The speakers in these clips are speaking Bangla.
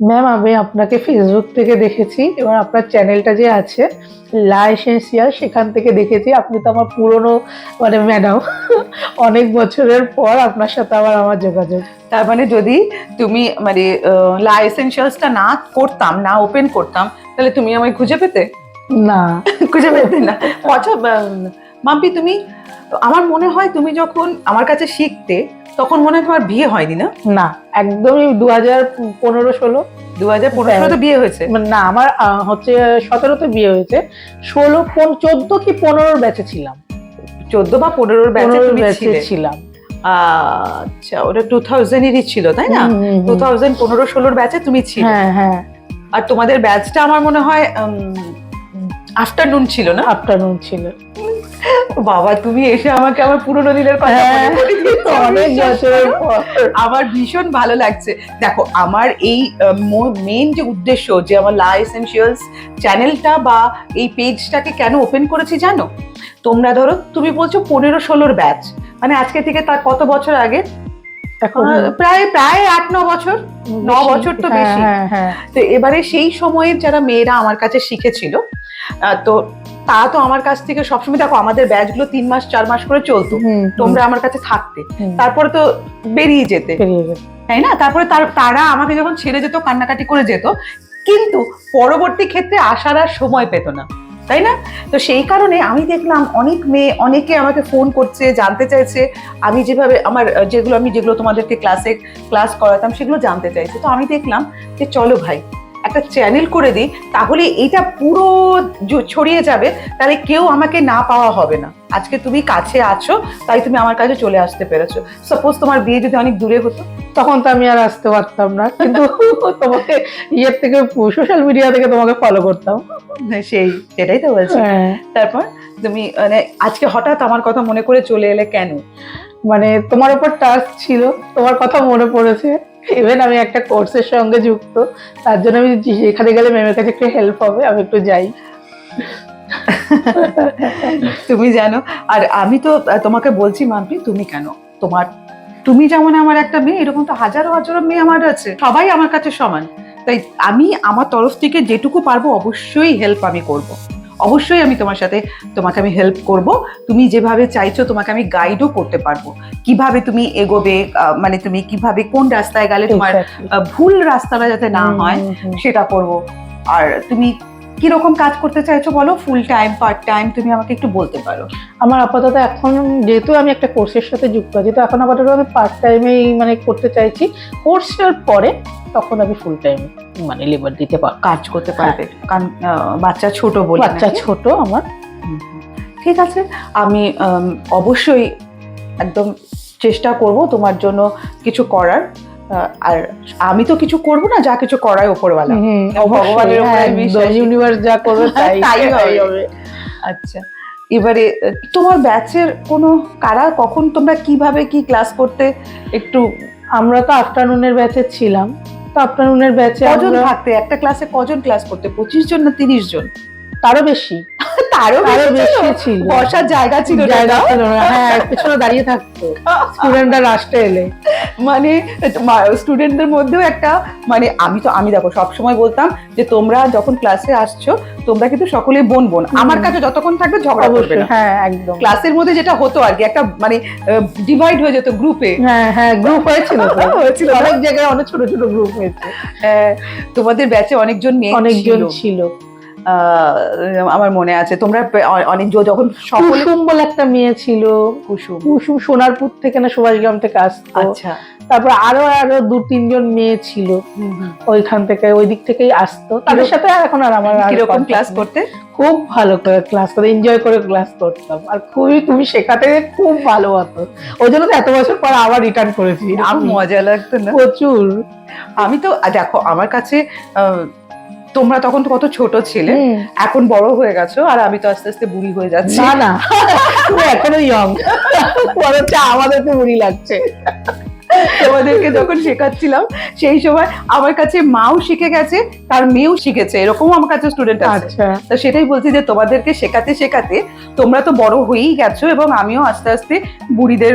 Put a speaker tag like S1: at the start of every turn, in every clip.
S1: ম্যাম, আমি আপনাকে ফেসবুক থেকে দেখেছি, এবার আপনার চ্যানেলটা যে আছে লা এসেন্সিয়াল, সেখান থেকে দেখেছি। আপনি তো আমার পুরনো মানে ম্যাডাম। অনেক বছরের পর আপনার সাথে আবার আমার যোগাযোগ।
S2: তার মানে যদি তুমি মানে লা এসেনশিয়ালসটা না করতাম, না ওপেন করতাম, তাহলে তুমি আমায় খুঁজে পেতে?
S1: না।
S2: খুঁজে পেতে না। আচ্ছা, মাম্পি, তুমি, আমার মনে হয় তুমি যখন আমার কাছে শিখতে তখন মনে হয় তোমার বিয়ে হয়নি, না?
S1: না, একদমই 2015-16।
S2: 2015 বিয়ে হয়েছে?
S1: না, আমার হচ্ছে 17-তে বিয়ে হয়েছে। 14 কি 15 ব্যাচে ছিলাম।
S2: 14 বা 15 ব্যাচে
S1: 15
S2: তুমি
S1: ব্যাচে
S2: ছিলে?
S1: ছিলাম।
S2: আচ্ছা, ওটা 2000-এরই ছিল, তাই না? 2015-16 ব্যাচে তুমি ছিলে।
S1: হ্যাঁ হ্যাঁ,
S2: আর তোমাদের ব্যাচটা আমার মনে হয় আফটারনুন ছিল, না?
S1: আফটারনুন ছিল।
S2: বাবা, তুমি এসে আমাকে আমার পুরোনো দিনের কথা মনে করিয়ে দিয়েছো।
S1: অনেক বছরের পর।
S2: আমার ভীষণ ভালো লাগছে। দেখো, আমার এই মেন যে উদ্দেশ্য, যে আমার লা এসেনশিয়ালস চ্যানেলটা বা এই পেজটাকে কেন ওপেন করেছি জানো? তোমরা ধরো, তুমি বলছো 15-16 ব্যাচ, মানে আজকে থেকে তার কত বছর আগে?
S1: এখন
S2: প্রায় প্রায় 8-9 বছর, 9 বছর তো বেশি।
S1: হ্যাঁ হ্যাঁ।
S2: তো এবারে সেই সময়ের যারা মেয়েরা আমার কাছে শিখেছিল, তো তা তো আমার কাছ থেকে সবসময়, দেখো আমাদের ব্যাচগুলো 3 মাস 4 মাস করে চলতো, তোমরা আমার কাছে থাকতে, তারপরে তো বেরিয়ে যেতে, তাই না? তারপরে তারা আমাকে যখন ছেড়ে যেত, কান্নাকাটি করে যেত, কিন্তু পরবর্তী ক্ষেত্রে আসার আর সময় পেত না, তাই না? তো সেই কারণে আমি দেখলাম অনেক মেয়ে, অনেকে আমাকে ফোন করছে, জানতে চাইছে আমি যেভাবে আমার যেগুলো তোমাদেরকে ক্লাস করাতাম, সেগুলো জানতে চাইছে। তো আমি দেখলাম যে চলো ভাই, একটা চ্যানেল করে দিই, তাহলে এইটা পুরো ছড়িয়ে যাবে, তাহলে কেউ আমাকে না পাওয়া হবে না। আজকে তুমি কাছে আছো, তাই তুমি আমার কাছে চলে আসতে পেরেছো। সাপোজ তোমার বিয়ে যদি অনেক দূরে হতো,
S1: তখন তো আমি আর আসতে পারতাম না, কিন্তু তোমাকে ইয়ের থেকে, সোশ্যাল মিডিয়া থেকে তোমাকে ফলো করতাম।
S2: সেটাই তো বলছি। তারপর তুমি মানে আজকে হঠাৎ আমার কথা মনে করে চলে এলে কেন?
S1: মানে তোমার উপর টাচ ছিল, তোমার কথা মনে পড়েছে। ইভেন আমি একটা কোর্সের সঙ্গে যুক্ত, তার জন্য আমি এখানে গেলে ম্যামের কাছে একটু হেল্প হবে, আমি একটু যাই।
S2: তুমি জানো, আর আমি তো তোমাকে বলছি মাম্পি, তুমি কেন, তুমি যেমন আমার একটা মেয়ে, এরকম তো হাজারো হাজারো মেয়ে আমার আছে, সবাই আমার কাছে সমান। তাই আমি আমার তরফ থেকে যেটুকু পারবো অবশ্যই হেল্প আমি করব। অবশ্যই আমি তোমাকে আমি হেল্প করব। তুমি যেভাবে চাইছো, তোমাকে আমি গাইডও করতে পারবো, কিভাবে তুমি এগোবে, মানে তুমি কিভাবে কোন রাস্তায় গেলে তোমার ভুল রাস্তাটা যাতে না হয় সেটা করব। আর তুমি কিরকম কাজ করতে চাইছো বলো, ফুল টাইম, পার্ট টাইম, তুমি আমাকে একটু বলতে পারো।
S1: আমার আপাতত এখন, যেহেতু আমি একটা কোর্সের সাথে যুক্ত আছি, তো এখন আপাতত আমি পার্ট টাইমেই মানে করতে চাইছি। কোর্সের পরে তখন আমি ফুল টাইম মানে লেবার দিতে পারবো,
S2: কাজ করতে পারবে, কারণ বাচ্চা ছোট বলে।
S1: বাচ্চা ছোট আমার।
S2: ঠিক আছে, আমি অবশ্যই একদম চেষ্টা করব তোমার জন্য কিছু করার। আর আমি তো কিছু করব না, যা কিছু করায় উপরওয়ালা, ভগবানের উপরে বিশ্বাস,
S1: ইউনিভার্স যা করবে তাই হবে।
S2: আচ্ছা, এবারে তোমার ব্যাচের কোনো কারা, কখন তোমরা কিভাবে কি ক্লাস করতে একটু?
S1: আমরা তো আফটারনুনের ব্যাচে ছিলাম, তো আফটারনুনের ব্যাচে
S2: কজন থাকতে, একটা ক্লাসে কজন ক্লাস করতে? 25 জন না 30 জন?
S1: তারও বেশি,
S2: তারও
S1: বেশি ছিল।
S2: বসার জায়গা ছিল না।
S1: হ্যাঁ, পেছনে দাঁড়িয়ে থাকতো স্টুডেন্টরা লাস্টে এলে।
S2: মানে স্টুডেন্টদের মধ্যেও একটা, মানে আমি দেখো সবসময় বলতাম যে তোমরা যখন ক্লাসে আসছো, তোমরা কিন্তু সকলে বোন বোন, আমার কাছে যতক্ষণ থাকবে ঝগড়া করবে না।
S1: হ্যাঁ, একদম।
S2: ক্লাসের মধ্যে যেটা হতো আর কি, একটা মানে ডিভাইড হয়ে যেত গ্রুপে।
S1: হ্যাঁ হ্যাঁ, গ্রুপ হয়েছিল, অনেক জায়গায় অনেক ছোট ছোট গ্রুপ হয়েছে।
S2: তোমাদের ব্যাচে অনেকজন
S1: ছিল।
S2: আমার মনে আছে, তোমরা অনেক যখন
S1: কুসুম বলে একটা মেয়ে ছিল, কুসুম সোনারপুর থেকে না সুভাষগ্রাম থেকে আসতো।
S2: আচ্ছা,
S1: তারপর আরো 2-3 জন মেয়ে ছিল ওইখান থেকে, ওই দিক থেকেই আসতো। তাদের সাথে এখন আর আমার
S2: কিরকম ক্লাস করতে?
S1: খুব ভালো করে ক্লাস করে, এনজয় করে ক্লাস করতাম, আর খুবই তুমি শেখাতে খুব ভালো হতো। ওই জন্য তো এত বছর পর আবার রিটার্ন করেছি।
S2: মজা লাগতো না?
S1: প্রচুর।
S2: আমি তো দেখো, আমার কাছে তোমরা তখন তো কত ছোট ছিলে, এখন বড় হয়ে গেছো, আর আমি তো আস্তে আস্তে বুড়ি হয়ে যাচ্ছি।
S1: না তুমি এখনো ইয়ং, আমাদের তো বুড়ি লাগছে।
S2: তোমাদেরকে যখন শেখাচ্ছিলাম সেই সময় আমার কাছে মাও শিখে গেছে, তার মেয়েও শিখেছে, এরকম আমার কাছে স্টুডেন্ট আছে।
S1: আচ্ছা,
S2: তো সেটাই বলছি যে তোমাদেরকে শেখাতে শেখাতে তোমরা তো বড় হয়েই গেছো, এবং আমিও আস্তে আস্তে বুড়িদের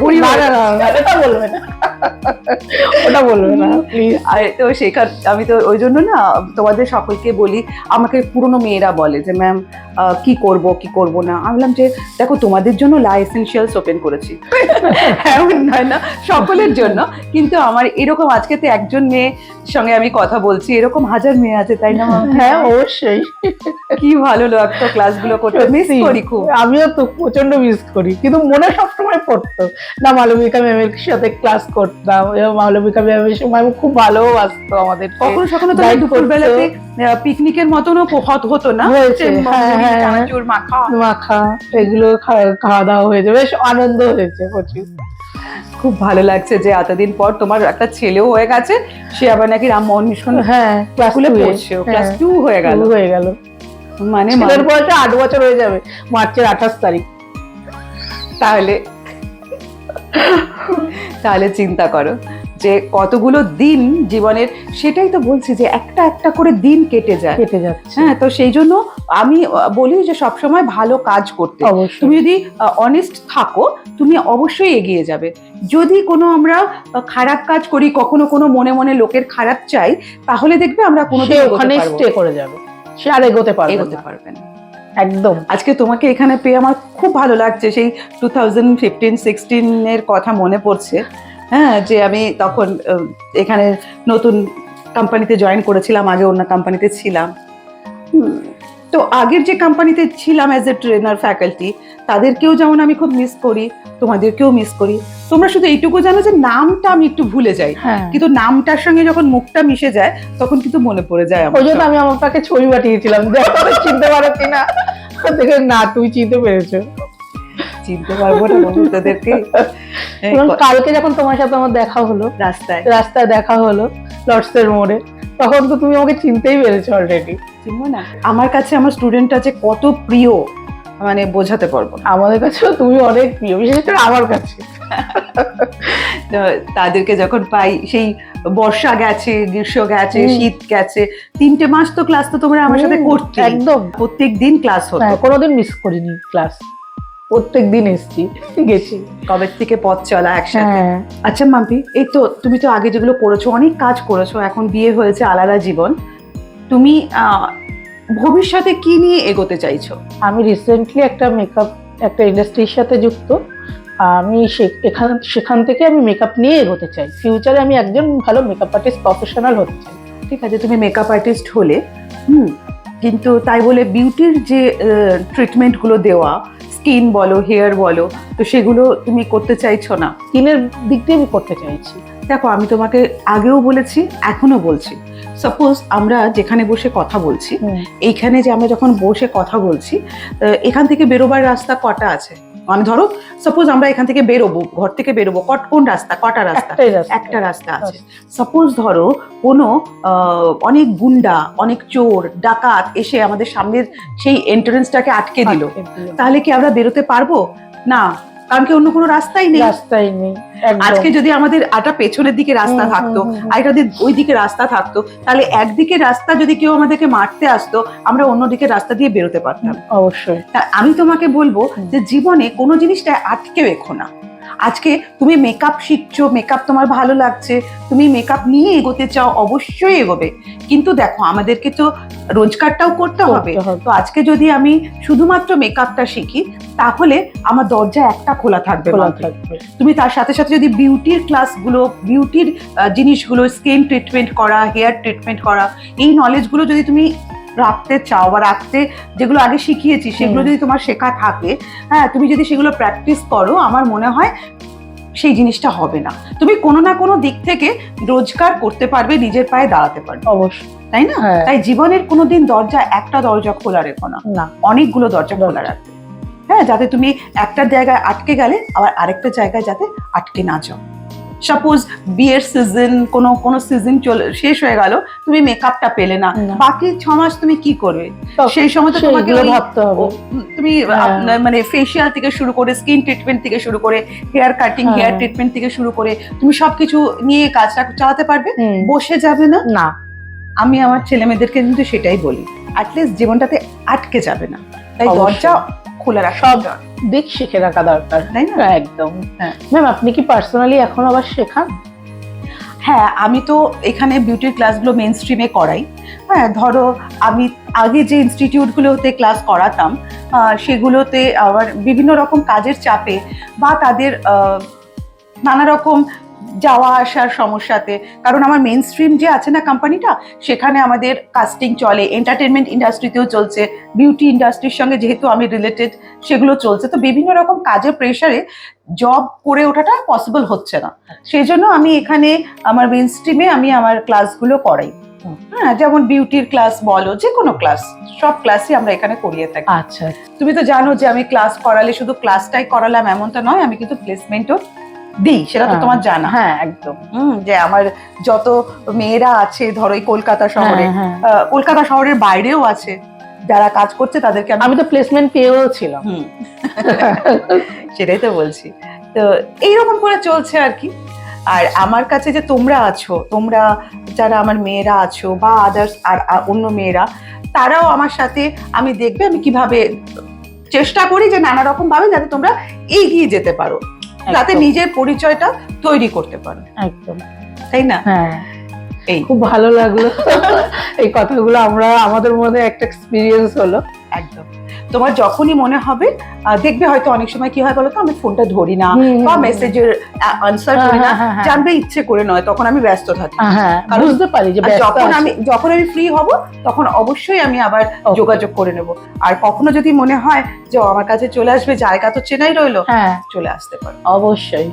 S2: বুড়ি
S1: না না না না, এটা বলবে না, ওটা বলবে না প্লিজ।
S2: আর তো আমি তো ওই জন্য না তোমাদের সকলকে বলি, আমাকে পুরনো মেয়েরা বলে যে ম্যাম কি করব না, আমি বললাম যে দেখো তোমাদের জন্য লা এসেনশিয়ালস ওপেন করেছি, এমন নয় না সকলের জন্য, কিন্তু আমার এরকম আজকে তো একজন মেয়ের সঙ্গে আমি কথা বলছি, এরকম হাজার মেয়ে আছে, তাই না?
S1: হ্যাঁ অবশ্যই,
S2: কি ভালো লাগতো ক্লাসগুলো করতে, মিস
S1: সত্যি।
S2: করি খুব।
S1: আমিও তো প্রচন্ড মিস করি, কিন্তু মনে সবসময় পড়তো না, মালবিকা ম্যামের সাথে ক্লাস করতাম, এবং মালবিকা ম্যামের সময় খুব ভালোবাসতো আমাদের।
S2: কখনো কখনো তো
S1: Guide
S2: দুপুরবেলাতে পিকনিকের মতনও হতো না,
S1: হয়েছে,
S2: যে
S1: হ্যাঁ, হ্যাঁ,
S2: চানাচুর মাখা।
S1: মাখা এগুলো খাওয়া দাওয়া হয়েছে, বেশ আনন্দ হয়েছে প্রচুর।
S2: খুব ভালো লাগছে যে এতদিন পর তোমার একটা ছেলেও হয়ে গেছে, সে আবার নাকি রামমোহন মিশন
S1: হ্যাঁ ক্লাস
S2: স্কুলে পড়ছে, ক্লাস 2 হয়ে গেল। মানে
S1: ছেলের বয়সে 8 বছর হয়ে যাবে মার্চের 28 তারিখ।
S2: তাহলে তাহলে চিন্তা করো যে কতগুলো দিন জীবনের, সেটাই তো বলছি যে একটা একটা করে দিন কেটে যায়।
S1: কেটে যাচ্ছে,
S2: হ্যাঁ, তো সেই জন্য আমি বলি যে সবসময় ভালো কাজ করতে।
S1: অবশ্যই।
S2: তুমি যদি অনেস্ট থাকো তুমি অবশ্যই এগিয়ে যাবে। যদি কোনো আমরা খারাপ কাজ করি, কখনো কোনো মনে মনে লোকের খারাপ চাই, তাহলে দেখবে আমরা কোনোদিন
S1: ওখানে স্টে করে যাবে, সে আর এগোতে
S2: পারবে না।
S1: একদম।
S2: আজকে তোমাকে এখানে পেয়ে আমার খুব ভালো লাগছে, সেই 2015-16 এর কথা মনে পড়ছে। হ্যাঁ, যে আমি তখন এখানে নতুন কোম্পানিতে জয়েন করেছিলাম, আগে অন্য কোম্পানিতে ছিলাম। তো আগের যে কোম্পানিতে ছিলাম অ্যাজ এ ট্রেনার ফ্যাকাল্টি, তাদেরকেও যেমন আমি খুব মিস করি, তোমাদেরকেও মিস করি। তোমরা শুধু এইটুকু জানো যে নামটা আমি একটু ভুলে যাই,
S1: হ্যাঁ,
S2: কিন্তু নামটার সঙ্গে যখন মুখটা মিশে যায় তখন কিন্তু মনে পড়ে যায় আমার।
S1: ওই জন্য আমি আমার পাকে ছবি পাঠিয়েছিলাম, দেখো চিনতে পারো কিনা, দেখে না তুমি চিনতে পেরেছো।
S2: চিনতে পারবো না তোদেরকে।
S1: এবং কালকে যখন তোমার সাথে আমার দেখা হলো, রাস্তায় দেখা হলো লর্ডসের মোড়ে, তখন তো তুমি আমাকে চিনতেই পেরেছো অলরেডি।
S2: চিনবো না? আমার কাছে আমার স্টুডেন্টটা যে কত প্রিয় মানে বোঝাতে পারবো না।
S1: আমাদের কাছেও তুমি অনেক প্রিয়, বিশেষ করে আমার কাছে।
S2: তাদেরকে যখন পাই, সেই বর্ষা গেছে, গ্রীষ্ম গেছে, শীত গেছে, 3টে মাস তো ক্লাস তো তোমরা আমার সাথে করতে,
S1: একদম
S2: প্রত্যেক দিন ক্লাস হতো,
S1: কোনোদিন মিস করিনি ক্লাস, প্রত্যেক দিন এসছি গেছি,
S2: কবে থেকে পথ চলা একসাথে।
S1: হ্যাঁ।
S2: আচ্ছা মাম্পি, এই তো তুমি তো আগে যেগুলো করেছো, অনেক কাজ করেছো, এখন বিয়ে হয়েছে, আলাদা জীবন, তুমি ভবিষ্যতে কি নিয়ে এগোতে চাইছো?
S1: আমি রিসেন্টলি একটা ইন্ডাস্ট্রির সাথে যুক্ত, আমি সেখান থেকে আমি মেকআপ নিয়ে এগোতে চাই, ফিউচারে আমি একজন ভালো মেকআপ আর্টিস্ট প্রফেশনাল হতে চাই।
S2: ঠিক আছে, তুমি মেকআপ আর্টিস্ট হলে, কিন্তু তাই বলে বিউটির যে ট্রিটমেন্টগুলো দেওয়া, স্কিন বলো, হেয়ার বলো, তো সেগুলো তুমি করতে চাইছো না?
S1: স্কিনের দিক দিয়ে আমি করতে চাইছি।
S2: দেখো, আমি তোমাকে আগেও বলেছি, এখনো বলছি, সাপোজ আমরা যেখানে বসে কথা বলছি, এইখানে যে আমরা যখন বসে কথা বলছি, এখান থেকে বেরোবার রাস্তা কটা আছে? মানে ধরো সাপোজ আমরা এখান থেকে বেরোবো, ঘর থেকে বেরোবো, কোন রাস্তা, কটা রাস্তা? একটা রাস্তা আছে। সাপোজ ধরো কোনো অনেক গুন্ডা, অনেক চোর ডাকাত এসে আমাদের সামনের সেই এন্ট্রান্সটাকে আটকে দিল, তাহলে কি আমরা বেরোতে পারবো না? কারণ কি অন্য কোনো রাস্তাই নেই। আজকে যদি আমাদের আটা পেছনের দিকে রাস্তা থাকতো, আরেকটা ওই দিকে রাস্তা থাকতো, তাহলে একদিকে রাস্তা যদি কেউ আমাদেরকে মারতে আসতো, আমরা অন্যদিকে রাস্তা দিয়ে বেরোতে পারতাম।
S1: অবশ্যই।
S2: আমি তোমাকে বলবো যে জীবনে কোনো জিনিসটা আটকে রেখো না। আজকে তুমি মেকআপ শিখছো, মেকআপ তোমার ভালো লাগছে, তুমি মেকআপ নিয়ে এগোতে চাও, অবশ্যই এগোবে, কিন্তু দেখো আমাদেরকে তো রোজগারটাও করতে হবে। তো আজকে যদি আমি শুধুমাত্র মেকআপটা শিখি, তাহলে আমার দরজা একটা খোলা থাকবে। তুমি তার সাথে সাথে যদি বিউটির ক্লাসগুলো, বিউটির জিনিসগুলো, স্কিন ট্রিটমেন্ট করা, হেয়ার ট্রিটমেন্ট করা, এই নলেজগুলো যদি তুমি রাখতে চাও বা রাখতে, যেগুলো আগে শিখিয়েছি সেগুলো যদি তোমার শেখা থাকে, হ্যাঁ, তুমি যদি সেগুলো প্র্যাকটিস করো, আমার মনে হয় সেই জিনিসটা হবে না। তুমি কোনো না কোনো দিক থেকে রোজগার করতে পারবে, নিজের পায়ে দাঁড়াতে পারবে,
S1: অবশ্যই,
S2: তাই না? তাই জীবনের কোনোদিন একটা দরজা খোলা রেখো না, অনেকগুলো দরজা খোলা রাখবে, হ্যাঁ, যাতে তুমি একটা জায়গায় আটকে গেলে আবার আরেকটা জায়গায় যাতে আটকে না যাও। সাপোজ বিয়ের সিজন কোনো সিজন শেষ হয়ে গেল, তুমি মেকআপটা পেলে না,
S1: না।
S2: বাকি 6 মাস তুমি কি করবে?
S1: তখন
S2: সেই সময় তো তোমাকে
S1: সেইগুলো
S2: ওই
S1: ভাবতে হবে।
S2: তুমি
S1: হ্যাঁ।
S2: মানে ফেসিয়াল থেকে শুরু করে, স্কিন ট্রিটমেন্ট থেকে শুরু করে, হেয়ার কাটিং,
S1: হ্যাঁ।
S2: হেয়ার ট্রিটমেন্ট থেকে শুরু করে তুমি সবকিছু নিয়ে কাজটা চালাতে পারবে, বসে যাবে না।
S1: না,
S2: আমি আমার ছেলে মেয়েদেরকে কিন্তু সেটাই বলি, অ্যাটলিস্ট জীবনটাতে আটকে যাবে না, তাই
S1: অবশ্যই।
S2: দরজা খোলা রাখা
S1: সব
S2: দরকার।
S1: দিক শিখে রাখা দরকার,
S2: তাই না?
S1: একদম।
S2: হ্যাঁ।
S1: ম্যাম, আপনি কি পার্সোনালি এখন আবার শেখান?
S2: হ্যাঁ, আমি তো এখানে বিউটির ক্লাসগুলো মেইন স্ট্রিমে করাই। হ্যাঁ, ধরো আমি আগে যে ইনস্টিটিউটগুলোতে ক্লাস করাতাম সেগুলোতে আবার বিভিন্ন রকম কাজের চাপে বা তাদের নানা রকম যাওয়া আসার সমস্যাতে, কারণ আমার মেইন স্ট্রিম যে আছে না কোম্পানিটা, সেখানে আমাদের কাস্টিং চলে, এন্টারটেনমেন্ট ইন্ডাস্ট্রিতেও চলছে, বিউটি ইন্ডাস্ট্রির সঙ্গে যেহেতু আমি রিলেটেড সেগুলো চলছে, তো বিভিন্ন রকম কাজের প্রেশারে জব করে ওঠাটা পসিবল হচ্ছে না। সেই জন্য আমি এখানে আমার মেইন স্ট্রিমে আমি আমার ক্লাসগুলো করাই। হ্যাঁ, যেমন বিউটির ক্লাস বলো, যে কোনো ক্লাস, সব ক্লাসই আমরা এখানে করিয়ে থাকি।
S1: আচ্ছা।
S2: তুমি তো জানো যে আমি ক্লাস করালে শুধু ক্লাসটাই করালাম এমনটা নয়, আমি কিন্তু প্লেসমেন্টও দিই, সেটা তো তোমার জানা।
S1: হ্যাঁ, একদম।
S2: যে আমার যত মেয়েরা আছে ধরো এই কলকাতা শহরে,
S1: হ্যাঁ।
S2: কলকাতা শহরের বাইরেও আছে যারা কাজ করছে, তাদেরকে
S1: আমি তো প্লেসমেন্ট পেয়েও ছিলাম।
S2: সেটাই তো বলছি। তো এইরকম করে চলছে আর কি। আর আমার কাছে যে তোমরা আছো, তোমরা যারা আমার মেয়েরা আছো বা আদার্স আর অন্য মেয়েরা, তারাও আমার সাথে, আমি দেখবে আমি কিভাবে চেষ্টা করি যে নানা রকম ভাবে যাতে তোমরা এগিয়ে যেতে পারো, যাতে
S1: একদম।
S2: নিজের পরিচয়টা তৈরি করতে পারো,
S1: একদম,
S2: তাই না?
S1: হ্যাঁ।
S2: এই
S1: খুব ভালো লাগলো এই কথাগুলো, আমাদের মধ্যে একটা এক্সপিরিয়েন্স হলো।
S2: একদম। তোমার যখনই মনে হবে, দেখবে হয়তো অনেক সময় কি হয় বলো তো, আমি ফোনটা ধরি না বা মেসেজের আনসার করি না,
S1: হ্যাঁ।
S2: জানবে ইচ্ছে করে নয়, তখন আমি ব্যস্ত থাকি।
S1: হ্যাঁ,
S2: কারণ
S1: বুঝতে পারি যে
S2: আর
S1: ব্যস্ত
S2: যখন আমি ফ্রি হব, তখন অবশ্যই আমি আবার
S1: Okay.
S2: যোগাযোগ করে নেব। আর কখনো যদি মনে হয় যে ও আমার কাছে চলে আসবে, জায়গা তো চেনাই রইলো,
S1: হ্যাঁ,
S2: চলে আসতে পারো।
S1: অবশ্যই।